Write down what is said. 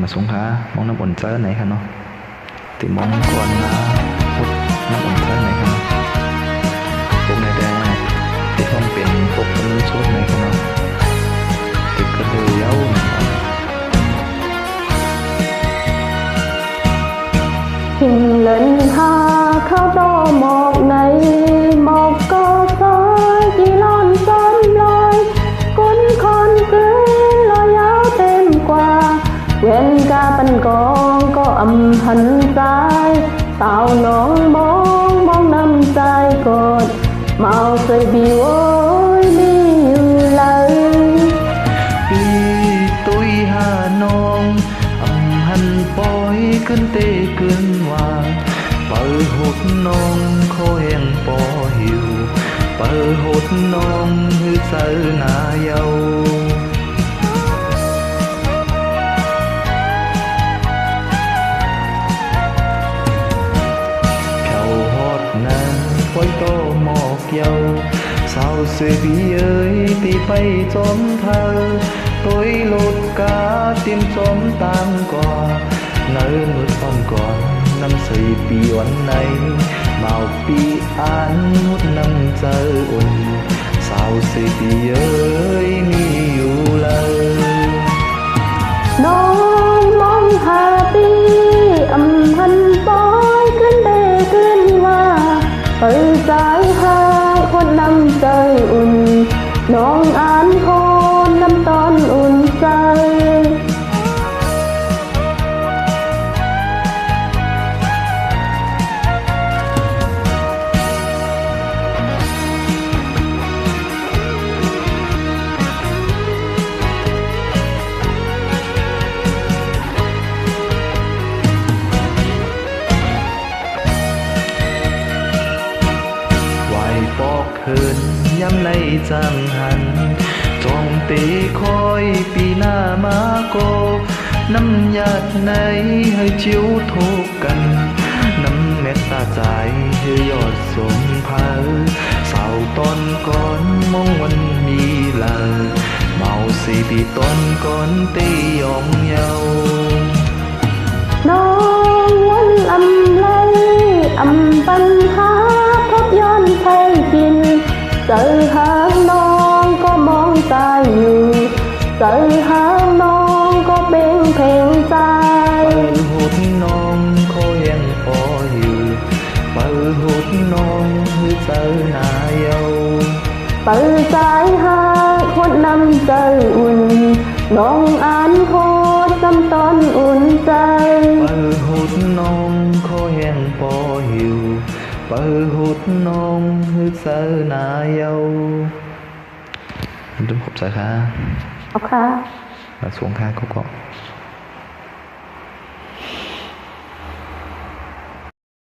มาสงขลามองน้ำอ่อนเจอไหนคะเนาะติมองก่อนนะพุดน้ำอ่อนเจอไหนคะเนาะพวกในแดงไหมที่ต้องเป็นพวกคนนู้นชุดไหนคะเนาะติดกระเดือยาวนะครับหินเลินหาเข้าโตหมอกในหมอกก็ซ้อยกี่ล้อนซ้อนลอยก้นคอนเกลือลอยยาวเต็มกว่าเว้นกาปันกองก็อำหันใจสาวน้องมองน้ำใจกดเมาใส่บิวมีอยู่เลยปีตุยหาน้องอำหันปล่อยขึ้นเตะขึ้นว่าเปิดหดน้องเขาแห่งปอหิวเปิดหดน้องหือเสือหน้าเยาเขาหดนั้นปล่อยโตหมอกเยาสาวเสือบีเอ้ยตีไปจอมเธอตัวหลุดกาเตรียมจอมตามก่อเนินมืดตอนก่อนน้ำใส่ปีวันไหนเมาปีอ่านมุดน้ำเจออุ่นสาวเสือบีเอ้ยมีอยู่เลยน้องมองหาปีอำพันปอยขึ้นเดขึ้นว่าเปิดสายหาคนน้ำใจอุ่นน้องอ่านคนน้ำตอนอุ่นใจปอกเหินย้ำในจังหันจองตีคอยปีหน้ามาโกน้ำยาดในให้ชิวทุกกันน้ำเม็ดตาใจให้ยอดสมภาสาวตอนก่อนมองวันมีลาเมาสีปีตอนก่อนตียองเยาน้องวันลำไรอำปัญหาพบย้อนไทยกินเจอหางน้องก็มองตายอยู่เจอหางน้องก็เบ่งเพลงใจเปิดหุดน้องเขายังพออยู่เปิดหุดน้องหือเจอหน้าเยาเปิดสายหาคนน้ำใจอุ่นน้องอ่านโคตรจำตอนอุ่นใจเปิดหุดน้องเขายังพออยู่เปิดหุดน้องหือเจอหน้าเยาขอบใจค่ะเอาค่ะมาสวงค่ะก็